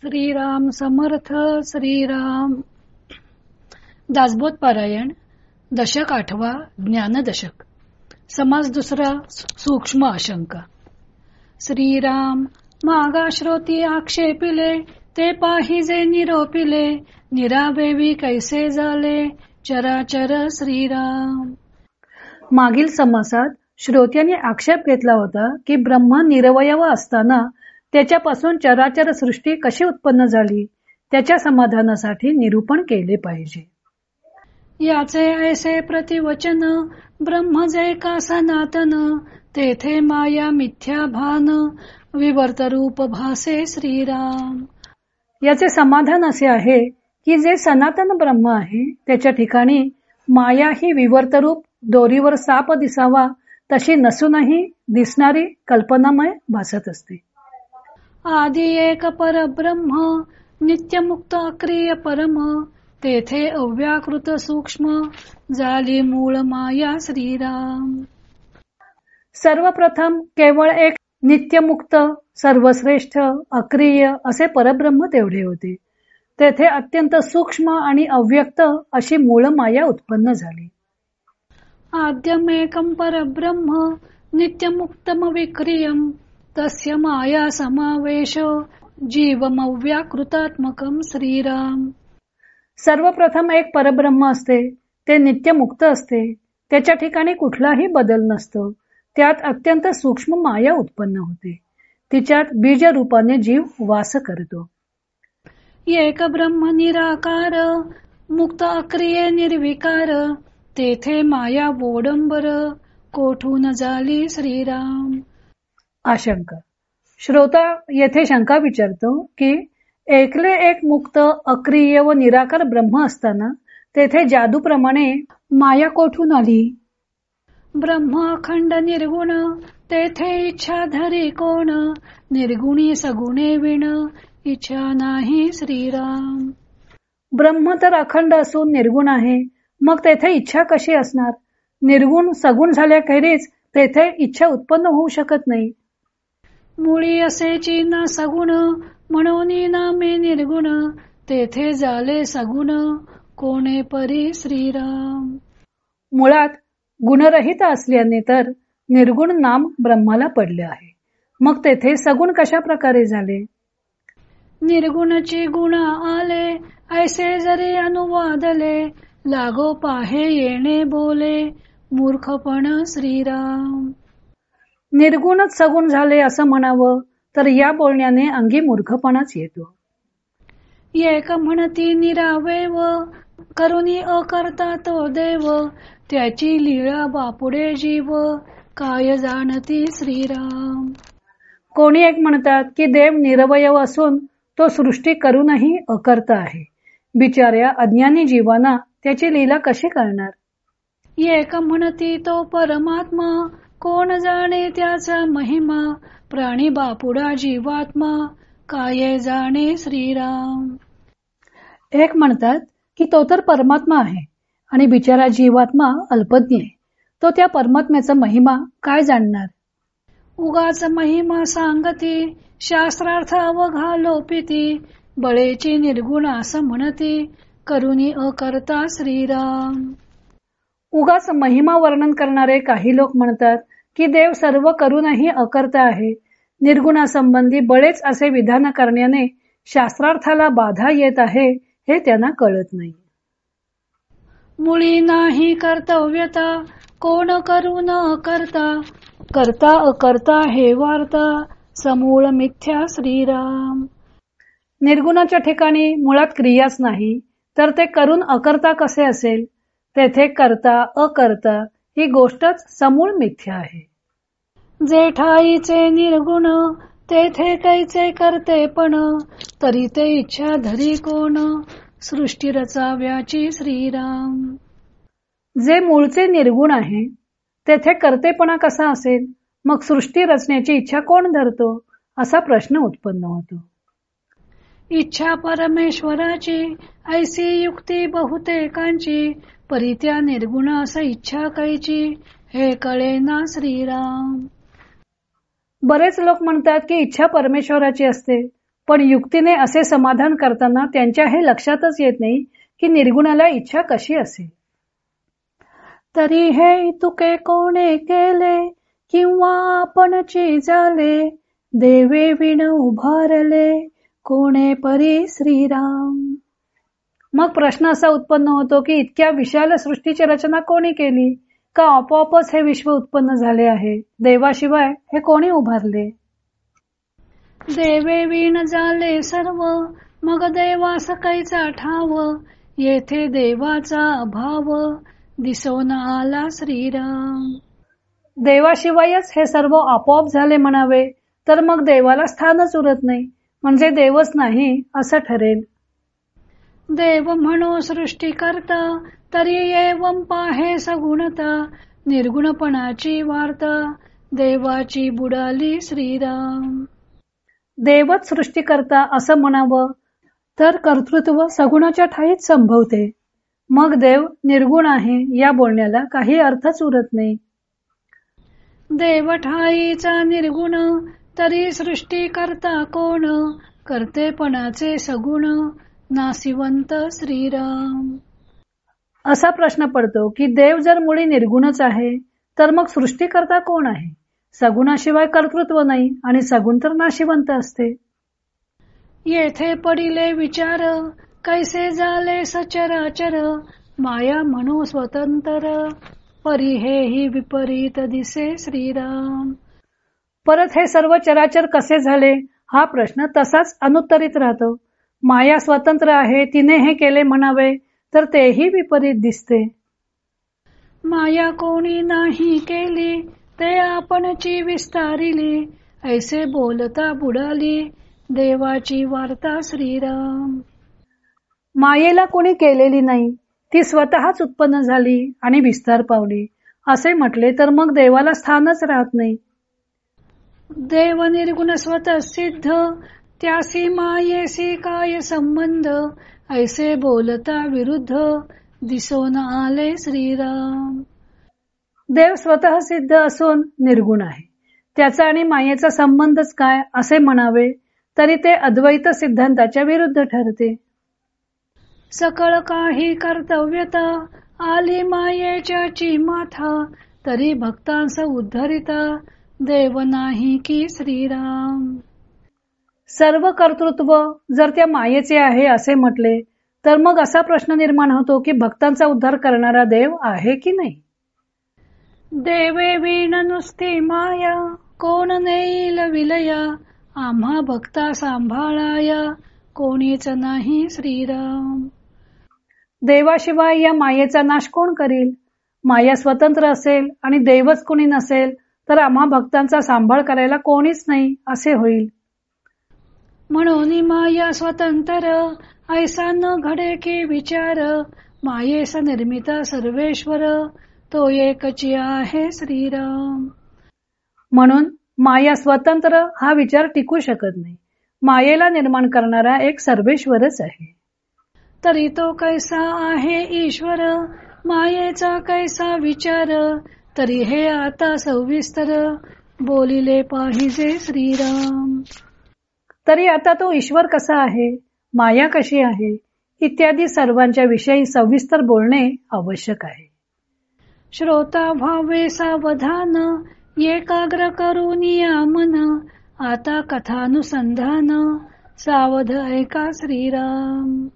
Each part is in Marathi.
श्रीराम समर्थ श्रीराम. दासबोध पारायण दशक 8 ज्ञानदशक. समास 2 सूक्ष्म आशंका. श्रीराम मागा श्रोती आक्षेपिले ते पाहिजे निरोपिले निरावेवी कैसे झाले चराचर श्रीराम. मागील समासात श्रोत्याने आक्षेप घेतला होता की ब्रह्म निरवयव असताना त्याच्यापासून चराचर सृष्टी कशी उत्पन्न झाली त्याच्या समाधानासाठी निरूपण केले पाहिजे. याचे ऐसे प्रतिवचन ब्रह्म जे का सनातन तेथे माया मिथ्या भान विवर्त रूप भासे श्रीराम. याचे समाधान असे आहे की जे सनातन ब्रह्म आहे त्याच्या ठिकाणी माया ही विवर्तरूप दोरीवर साप दिसावा तशी नसूनही दिसणारी कल्पनामय भासत असते. आदी एक परब्रह्म नित्यमुक्त अक्रिय परम तेथे अव्याकृत सूक्ष्म झाली मूळ माया श्रीराम. सर्वप्रथम केवळ एक नित्यमुक्त सर्वश्रेष्ठ अक्रिय असे परब्रह्म तेवढे होते. तेथे अत्यंत सूक्ष्म आणि अव्यक्त अशी मूळ माया उत्पन्न झाली. आद्यमेकं परब्रह्म नित्यमुक्तम विक्रियम तस्य माया समावेश जीवमव्याकृतात्मकं श्रीराम. सर्वप्रथम एक परब्रह्म असते, ते नित्यमुक्त असते, त्याच्या ठिकाणी कुठलाही बदल नसतो. त्यात अत्यंत सूक्ष्म माया उत्पन्न होते. तिच्यात बीज रूपाने जीव वास करतो. एक ब्रह्म निराकार मुक्त अक्रिये निर्विकार तेथे माया वोडंबर कोठून झाली श्रीराम. आशंका. श्रोता येथे शंका विचारतो की एकले एक मुक्त अक्रिय व निराकार ब्रह्म असताना तेथे जादूप्रमाणे माया कोठून आली. ब्रह्म अखंड निर्गुण तेथे इच्छा धरी कोण निर्गुणी सगुणे विण इच्छा नाही श्रीराम. ब्रह्म तर अखंड असून निर्गुण आहे, मग तेथे इच्छा कशी असणार. निर्गुण सगुण झाल्याखेरीज तेथे इच्छा उत्पन्न होऊ शकत नाही. मुळी असेची ना सगुण म्हणून नामे निर्गुण तेथे झाले सगुण कोणे परी श्रीराम. मुळात गुणरहित असल्याने तर निर्गुण नाम ब्रह्माला पडले आहे. मग तेथे सगुण कशा प्रकारे झाले. निर्गुणची गुण आले ऐसे जरी अनुवादले लागो पाहे येणे बोले मूर्खपण श्रीराम. निर्गुणच सगुण झाले असं म्हणावं तर या बोलण्याने अंगी मूर्खपणाच येतो. एक म्हणती निरावेव करुणी अकर्ता तो देव त्याची लीळा बापुडे जीव काय जाणती श्रीराम. कोणी एक म्हणतात की देव निरवयव असून तो सृष्टी करूनही अकर्ता आहे. बिचाऱ्या अज्ञानी जीवांना त्याची लीला कशी कळणार. एक म्हणती तो परमात्मा कोण जाणे त्याचा महिमा प्राणी बापुडा जीवात्मा काय जाणे श्रीराम. एक म्हणतात की तो तर परमात्मा आहे आणि बिचारा जीवात्मा अल्पज्ञ आहे. तो त्या परमात्म्याचा महिमा काय जाणणार. उगाच महिमा सांगती शास्त्रार्थ अवघा लोपिती बळेची निर्गुण असं म्हणती करुणी अकर्ता श्रीराम. उगाच महिमा वर्णन करणारे काही लोक म्हणतात की देव सर्व करूनही अकर्ता आहे. निर्गुणासंबंधी बळेच असे विधान करण्याने शास्त्रार्थाला बाधा येत आहे हे त्यांना कळत नाही. मुळी नाही कर्तव्यता कोण करून अकर्ता करता अकर्ता हे वार्ता समूळ मिथ्या श्रीराम. निर्गुणाच्या ठिकाणी मुळात क्रियाच नाही तर ते करून अकर्ता कसे असेल. तेथे करता अकर्ता ही गोष्टच समूळ मिथ्या आहे. जेठाईचे निर्गुण तेथे कैचे करते पण तरी ते इच्छा धरी कोण सृष्टी रचाव्याची श्रीराम. जे मूळचे निर्गुण आहे तेथे करतेपणा कसा असेल. मग सृष्टी रचण्याची इच्छा कोण धरतो असा प्रश्न उत्पन्न होतो. इच्छा परमेश्वराची ऐसी युक्ती बहुतेकांची परित्या निर्गुण असं इच्छा कैची हे कळे ना श्रीराम. बरेच लोक म्हणतात की इच्छा परमेश्वराची असते, पण युक्तीने असे समाधान करताना त्यांच्या हे लक्षातच येत नाही की निर्गुणाला इच्छा कशी असेल. तरी हे तुके कोणे केले किंवा आपणची झाले, देवे विण उभारले कोणे परी श्रीराम. मग प्रश्न असा उत्पन्न होतो की इतक्या विशाल सृष्टीची रचना कोणी केली, का आपोआपच हे विश्व उत्पन्न झाले आहे? देवाशिवाय हे कोणी उभारले? देवे विण झाले सर्व, मग देवास कैचा ठाव, येथे देवाचा अभाव दिसोन आला श्रीराम. देवाशिवायच हे सर्व आपोआप झाले म्हणावे तर मग देवाला स्थानच उरत नाही, म्हणजे देवच नाही असं ठरेल. देव म्हणो सृष्टी करता, तरी एवं पाहे सगुणता, निर्गुणपणाची वार्ता देवाची बुडाली श्रीराम. देवच सृष्टी करता असं म्हणावं तर कर्तृत्व सगुणाच्या ठाईत संभवते, मग देव निर्गुण आहे या बोलण्याला काही अर्थच उरत नाही. देव ठाईचा निर्गुण, तरी सृष्टी करता कोण, कर्तेपणाचे सगुण नासिवंत श्रीराम. असा प्रश्न पडतो की देव जर मुळी निर्गुणच आहे तर मग सृष्टी करता कोण आहे? सगुणाशिवाय कर्तृत्व नाही आणि सगुण तर नाशिवंत असते. येथे पडिले विचार, कैसे झाले सचराचर, माया म्हणू स्वतंत्र, परी हेही विपरीत दिसे श्रीराम. परत हे सर्व चराचर कसे झाले हा प्रश्न तसाच अनुत्तरित राहतो. माया स्वतंत्र आहे, तिने हे केले म्हणावे तर तेही विपरीत दिसते. माया कोणी नाही केली, ते आपणची विस्तारिली, ऐसे बोलता बुडाली देवाची वार्ता श्रीराम. मायेला कोणी केलेली नाही, ती स्वतःच उत्पन्न झाली आणि विस्तार पावली असे म्हटले तर मग देवाला स्थानच राहत नाही. देव निर्गुण स्वतः सिद्ध, त्यासी मायेसी काय संबंध, ऐसे बोलता विरुद्ध दिसोन आले श्रीराम. देव स्वतः सिद्ध असून निर्गुण आहे, त्याचा आणि मायेचा संबंधच काय असे म्हणावे तरी ते अद्वैत सिद्धांताच्या विरुद्ध ठरते. सकळ काही कर्तव्यता, आली मायेच्याची माथा, तरी भक्तांस उद्धरिता देव नाही की श्रीराम. सर्व कर्तृत्व जर त्या मायेचे आहे असे म्हटले तर मग असा प्रश्न निर्माण होतो की भक्तांचा उद्धार करणारा देव आहे की नाही. देवे विण नुसती माया, कोण नेईल विलया, आम्हा भक्ता सांभाळाया कोणीच नाही श्रीराम. देवाशिवाय या मायेचा नाश कोण करील? माया स्वतंत्र असेल आणि देवच कोणी नसेल तर आम्हा भक्तांचा सांभाळ करायला कोणीच नाही असे होईल. म्हणून माया स्वतंत्र, ऐसा न घडे की विचार, मायेस निर्मिता सर्वेश्वर, तो एकची आहे श्रीराम. म्हणून माया स्वतंत्र हा विचार टिकू शकत नाही. मायेला निर्माण करणारा एक सर्वेश्वरच आहे. तरी तो कैसा आहे ईश्वर, मायेचा कैसा विचार, तरी हे आता सविस्तर बोलिले पाहिजे श्रीराम. तरी आता तो ईश्वर कसा आहे, माया कशी आहे इत्यादी सर्वांच्या विषयी सविस्तर बोलणे आवश्यक आहे. श्रोता भावे सावधान, एकाग्र करून या मन, आता कथानुसंधान सावध ऐका श्रीराम.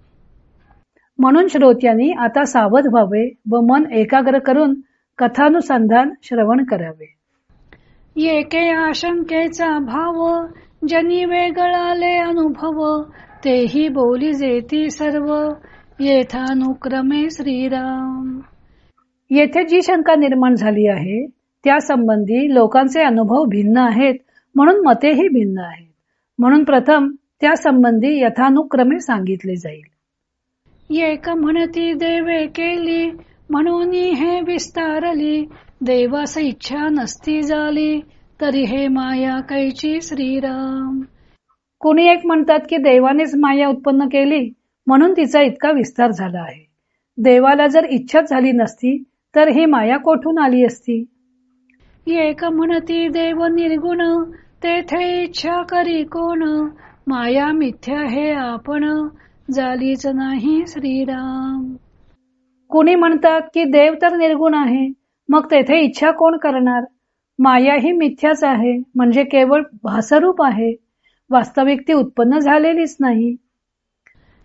म्हणून श्रोत्यांनी आता सावध व्हावे व मन एकाग्र करून कथानुसंधान श्रवण करावे. एके आशंकेचा भाव, जनी वेगळाले अनुभव, तेही बोली जेती सर्व येथानुक्रमे श्रीराम. येथे जी शंका निर्माण झाली आहे त्या संबंधी लोकांचे अनुभव भिन्न आहेत, म्हणून मतेही भिन्न आहेत. म्हणून प्रथम त्या संबंधी यथानुक्रमे सांगितले जाईल. एक म्हणती देवे केली, म्हणून हे विस्तारली, देवास इच्छा नसती झाली, तरी हे माया कैची श्रीराम. कोणी एक म्हणतात की देवानेच माया उत्पन्न केली म्हणून तिचा इतका विस्तार झाला आहे. देवाला जर इच्छाच झाली नसती तर ही माया कोठून आली असती. एक म्हणती देव निर्गुण, तेथे इच्छा करी कोण, माया मिथ्या हे आपण, जालीच नाही श्रीराम. कुणी म्हणतात की देव तर निर्गुण आहे, मग तेथे इच्छा कोण करणार? माया ही मिथ्याच आहे, म्हणजे केवळ भासरूप आहे, वास्तविक ती उत्पन्न झालेलीच नाही.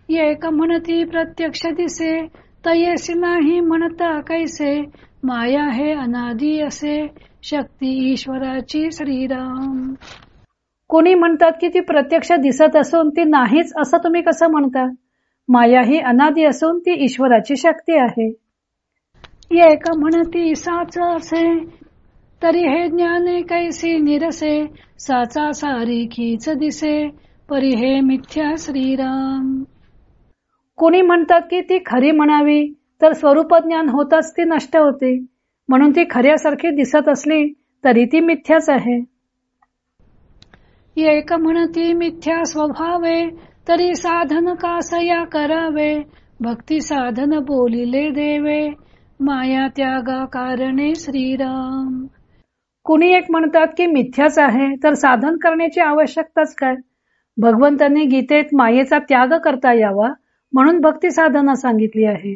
एक म्हणती प्रत्यक्ष दिसे, तयेसी नाही म्हणता कैसे. माया हे अनादी असे, शक्ती ईश्वराची श्रीराम. कुणी म्हणतात की ती प्रत्यक्ष दिसत असून ती नाहीच असं तुम्ही कसं म्हणता? माया ही अनादी असून ती ईश्वराची शक्ती आहे. एक म्हणती साच असे, तरी हे ज्ञाने कैसी निरसे. साचा सारीखीच दिसे, परी हे मिथ्या श्रीराम. कुणी म्हणतात की ती खरी म्हणावी, तर स्वरूप ज्ञान होताच ती नष्ट होते, म्हणून ती खऱ्यासारखी दिसत असली तरी ती मिथ्याच आहे. एक म्हणती मिथ्या स्वभावे, तरी साधन कासया करावे. भक्ती साधन बोलिले देवे, माया त्यागा कारणे श्रीराम. कुणी एक म्हणतात की मिथ्याच आहे, तर साधन करण्याची आवश्यकताच काय? भगवंतांनी गीतेत मायेचा त्याग करता यावा म्हणून भक्ती साधना सांगितली आहे.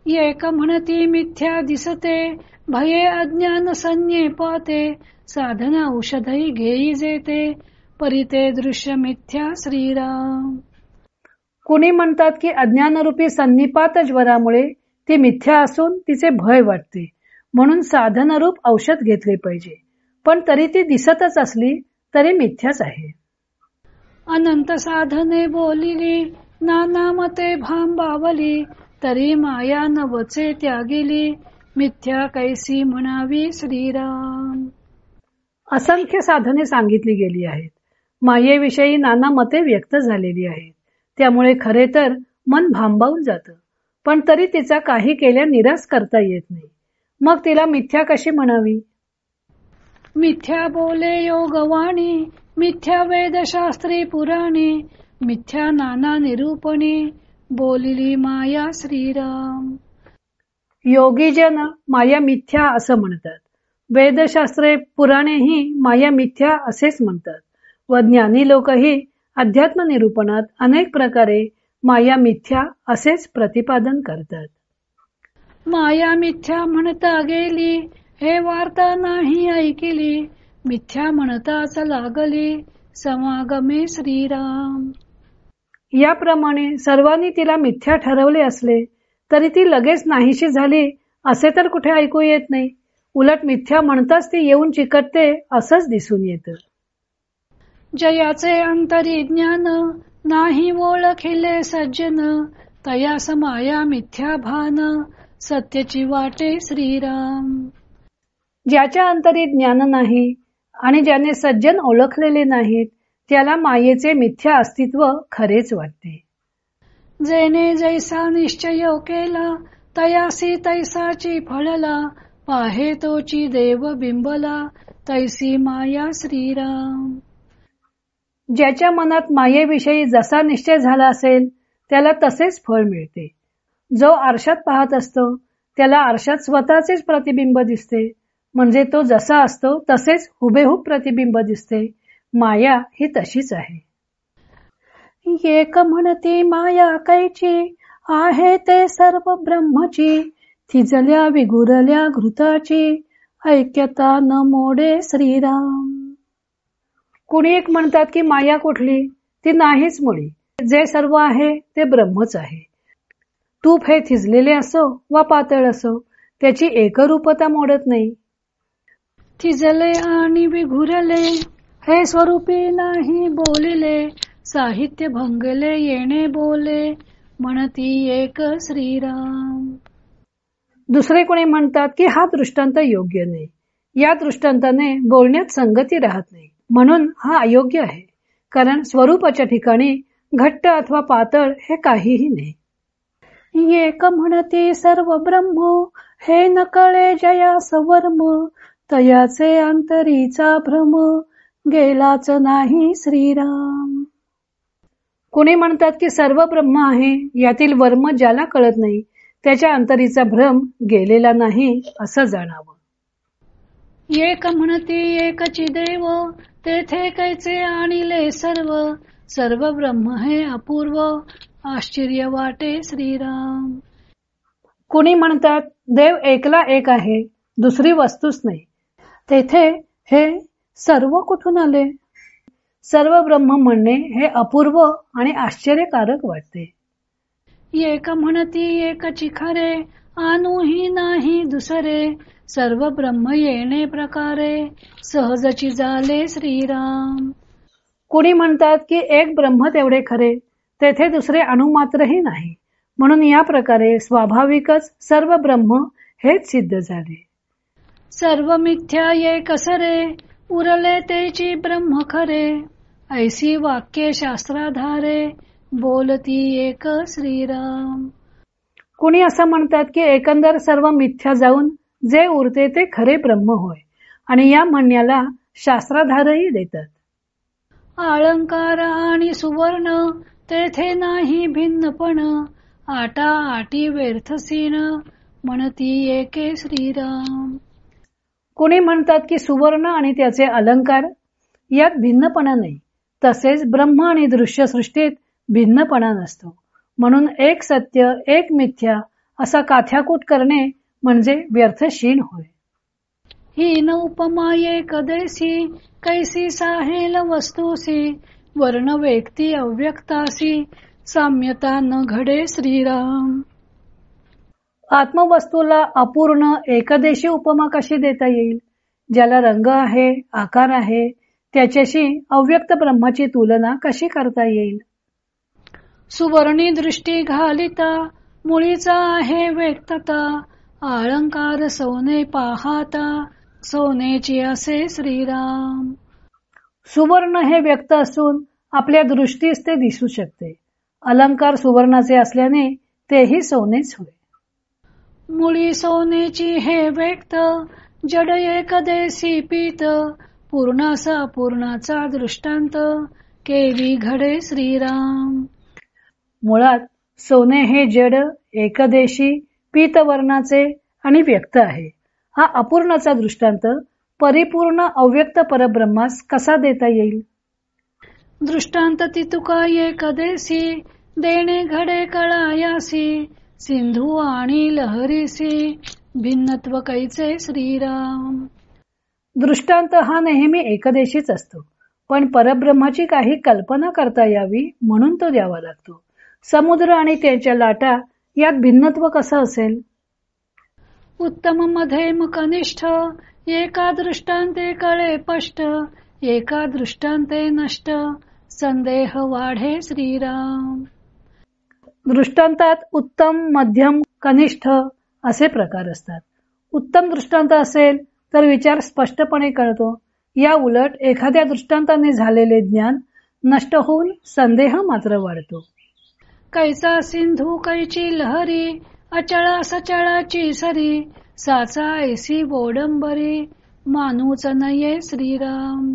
एक म्हणती मिथ्या दिसते, भये अज्ञान संज्ञे पाते. साधना औषधही घेई जेते, परिते दृश्य मिथ्या श्रीराम. कुणी म्हणतात की अज्ञानरूपी संनिपात ज्वरामुळे ती मिथ्या असून तिचे भय वाटते, म्हणून साधनरूप औषध घेतले पाहिजे, पण तरी ती दिसतच असली तरी मिथ्याच आहे. अनंत साधने बोलिली, नाना मते भांबावली. तरी माया नवचे त्यागिली, मिथ्या कैसी म्हणावी श्रीराम. असंख्य साधने सांगितली गेली आहेत. मायेविषयी नाना मते व्यक्त झालेली आहेत. त्यामुळे खरे तर मन भांबावून जातं, पण तरी तिचा काही केल्या निराश करता येत नाही. मग तिला मिथ्या कशी म्हणावी? मिथ्या बोले योगवाणी, मिथ्या वेदशास्त्री पुराणे. मिथ्या नाना निरूपणे, बोलिली माया श्रीराम. योगीजन माया मिथ्या असं म्हणतात. वेदशास्त्रे पुराणेही माया मिथ्या असेच म्हणतात व ज्ञानी लोकही अध्यात्म निरूपणात अनेक प्रकारे माया मिथ्या असेच प्रतिपादन करतात. माया मिथ्या म्हणता गेली, हे वार्ता नाही ऐकिली. मिथ्या म्हणताच लागली, समागमे श्रीराम. याप्रमाणे सर्वांनी तिला मिथ्या ठरवले असले तरी ती लगेच नाहीशी झाली असे तर कुठे ऐकू येत नाही. उलट मिथ्या म्हणताच ती येऊन चिकटते असंच दिसून येतं. जयाचे अंतरी ज्ञान, नाही ओळखिले सज्जन. तयास माया मिथ्या भान, सत्यची वाटे श्रीराम. ज्याच्या अंतरी ज्ञान नाही आणि ज्याने सज्जन ओळखलेले नाहीत त्याला मायेचे मिथ्या अस्तित्व खरेच वाटते. जेने जैसा निश्चय केला, तयासी तैसाची फळला. पाहे तोची देव बिंबला, तैसी माया श्रीराम. ज्याच्या मनात मायेविषयी जसा निश्चय झाला असेल त्याला तसेच फळ मिळते. जो आरशात पाहत असतो त्याला आरशात स्वतःचेच प्रतिबिंब दिसते, म्हणजे तो जसा असतो तसेच हुबेहूब प्रतिबिंब दिसते. माया ही तशीच आहे. एक म्हणती माया कैची, आहे ते सर्व ब्रह्मची. थिजल्या विगुरल्या घृताची, ऐक्यता न मोडे श्रीराम. कुणी एक म्हणतात की माया कुठली? ती नाहीच मुळी. जे सर्व आहे ते ब्रह्मच आहे. तूप हे थिजलेले असो वा पातळ असो, त्याची एकरूपता मोडत नाही. थिजले आणि विघुरले, हे स्वरूपी नाही बोलिले. साहित्य भंगले येणे बोले, म्हणती एक श्रीराम. दुसरे कोणी म्हणतात की हा दृष्टांत योग्य नाही. या दृष्टांताने बोलण्यात संगती राहत नाही, म्हणून हा अयोग्य आहे. कारण स्वरूपाच्या ठिकाणी घट्ट अथवा पातळ हे काहीही नाही. एक म्हणती सर्व ब्रह्म, हे नकळे जया सवर्म. तयाचे अंतरीचा भ्रम, गेलाच नाही श्रीराम. कुणी म्हणतात की सर्व ब्रह्म आहे, यातील वर्म ज्याला कळत नाही त्याच्या अंतरीचा भ्रम गेलेला नाही असं जाणावं. एक म्हणती एकची देव, तेथे कैचे आणिले सर्व, सर्व ब्रह्म हे अपूर्व, आश्चर्य वाटे श्रीराम. कुणी म्हणतात देव एकला एक आहे, दुसरी वस्तूच नाही. तेथे हे सर्व कुठून आले? सर्व ब्रह्म म्हणणे हे अपूर्व आणि आश्चर्यकारक वाटते. एक म्हणती एकची खरे, आणूही नाही दुसरे, सर्व ब्रह्म येणे प्रकारे, सहजची झाले श्रीराम. कुणी म्हणतात की एक ब्रह्म तेवढे खरे, तेथे दुसरे अणु मात्रही नाही, म्हणून या प्रकारे स्वाभाविकच सर्व ब्रह्म हेच सिद्ध झाले. सर्व मिथ्या एक सरे, उरले तेची ब्रह्म खरे, ऐसी वाक्ये शास्त्राधारे, बोलती एक श्रीराम. कुणी असं म्हणतात की एकंदर सर्व मिथ्या जाऊन जे उरते ते खरे ब्रह्म होय, आणि या म्हणण्याला शास्त्राधारही देतात. अलंकार आणि सुवर्ण तेथे नाही भिन्नपण, आटा आटी व्यर्थसीन, म्हणती एके श्रीराम. कुणी म्हणतात की सुवर्ण आणि त्याचे अलंकार यात भिन्नपणा नाही, तसेच ब्रह्म आणि दृश्य सृष्टीत भिन्नपणा नसतो, म्हणून एक सत्य एक मिथ्या असा काथ्याकूट करणे म्हणजे व्यर्थशीन होय. हीन उपमा एक देसी, कैसी साहेल वस्तूसी, वर्ण व्यक्ती अव्यक्तासी, साम्यता न घडे श्रीराम. आत्मवस्तूला अपूर्ण एकदेशी उपमा कशी देता येईल? ज्याला रंग आहे, आकार आहे, त्याच्याशी अव्यक्त ब्रह्माची तुलना कशी करता येईल? सुवर्णी दृष्टी घालिता, मुळीचा आहे व्यक्तता, अलंकार सोने पाहता, सोनेची असे श्रीराम. सुवर्ण हे व्यक्त असून आपल्या दृष्टीस ते दिसू शकते. अलंकार सुवर्णाचे असल्याने तेही सोनेच होय. मुळी सोनेची हे व्यक्त, जड एक देसी पीत, पूर्णासा पूर्णाचा दृष्टांत, केली घडे श्रीराम. मुळात सोने हे जड एकदेशी पीतवर्णाचे आणि व्यक्त आहे. हा अपूर्णाचा दृष्टांत परिपूर्ण अव्यक्त परब्रह्मास कसा देता येईल? दृष्टांत ती तुका एकदेशी, देणे घडे कळायासी, सिंधू आणि लहरीसी, भिन्नत्व कैचे श्रीराम. दृष्टांत हा नेहमी एकदेशीच असतो, पण परब्रह्माची काही कल्पना करता यावी म्हणून तो द्यावा लागतो. समुद्र आणि त्याच्या लाटा यात भिन्नत्व कसं असेल? उत्तम मध्यम कनिष्ठ, एका दृष्टांते कळे स्पष्ट, एका दृष्टांते नष्ट, संदेह वाढे श्रीराम. दृष्टांतात उत्तम मध्यम कनिष्ठ असे प्रकार असतात. उत्तम दृष्टांत असेल तर विचार स्पष्टपणे कळतो. या उलट एखाद्या दृष्टांताने झालेले ज्ञान नष्ट होऊन संदेह मात्र वाढतो. कैचा सिंधू कैची लहरी, अचळा सचळाची सरी, साचा ऐसी बोडंबरी, मानूच नये श्रीराम.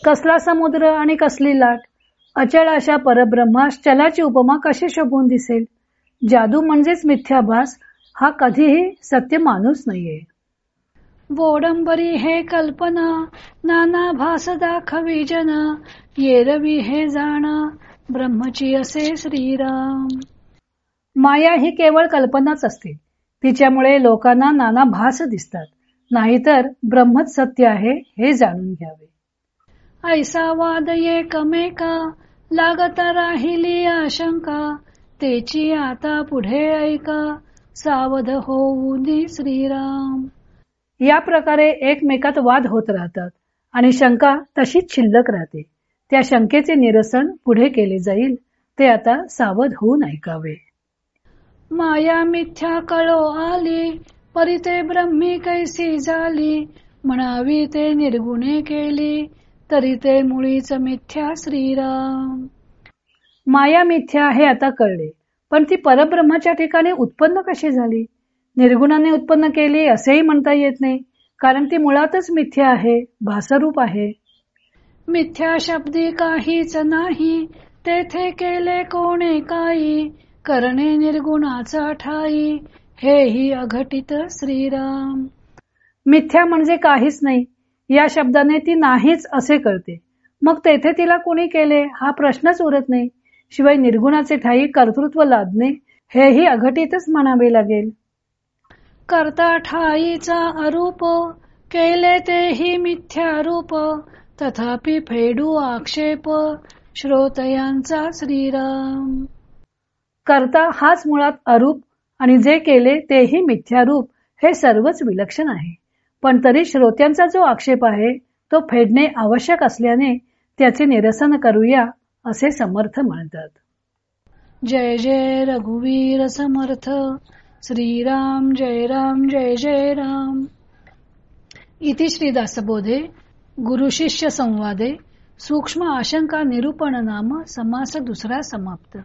कसला समुद्र आणि कसली लाट, अचळ अशा परब्रह्मास चलाची उपमा कशी शोभून दिसेल? जादू म्हणजेच मिथ्याभास हा कधीही सत्य माणूस नाहीये. बोडंबरी हे कल्पना, नाना भास दाखवी जन, येरवी हे जाणा, ब्रह्मची असे श्रीराम. माया ही केवळ कल्पनाच असते, तिच्यामुळे लोकांना नाना भास दिसतात, नाहीतर ब्रह्मच सत्य आहे हे जाणून घ्यावे. ऐसा वाद एकमेका, लागता राहिली आशंका, तेची आता पुढे ऐका, सावध होऊन श्रीराम. या प्रकारे एकमेकात वाद होत राहतात आणि शंका तशीच शिल्लक राहते. त्या शंकेचे निरसन पुढे केले जाईल, ते आता सावध होऊन ऐकावे. माया मिथ्या कळो आली, परिते ब्रह्मी कैसी झाली, म्हणावी ते निर्गुणे केली, तरी ते मुळीच मिथ्या श्रीराम. माया मिथ्या हे आता कळले, पण ती परब्रह्माच्या ठिकाणी उत्पन्न कशी झाली? निर्गुणाने उत्पन्न केली असेही म्हणता येत नाही, कारण ती मुळातच मिथ्या आहे, भासरूप आहे. मिथ्या शब्दी काहीच नाही, तेथे केले कोणे काही, करणे निर्गुणाचा ठाई, हेही अघटित श्रीराम. मिथ्या म्हणजे काहीच नाही, या शब्दाने ती नाहीच असे कळते. मग तेथे तिला कोणी केले हा प्रश्नच उरत नाही. शिवाय निर्गुणाचे ठाई कर्तृत्व लादणे हेही अघटितच म्हणावे लागेल. करता ठाईचा अरूप केले तेही मिथ्या रूप तथापि फेडू आक्षेप श्रोतयांचा श्रीराम. करता हाच मुळात अरूप आणि जे केले तेही मिथ्यारूप हे सर्वच विलक्षण आहे. पण तरी श्रोत्यांचा जो आक्षेप आहे तो फेडणे आवश्यक असल्याने त्याचे निरसन करूया असे समर्थ म्हणतात. जय जय रघुवीर समर्थ श्रीराम जय राम जय जय राम. इति श्री दासबोधे गुरु शिष्य संवादे सूक्ष्म आशंका निरूपण नाम समास दुसरा समाप्त.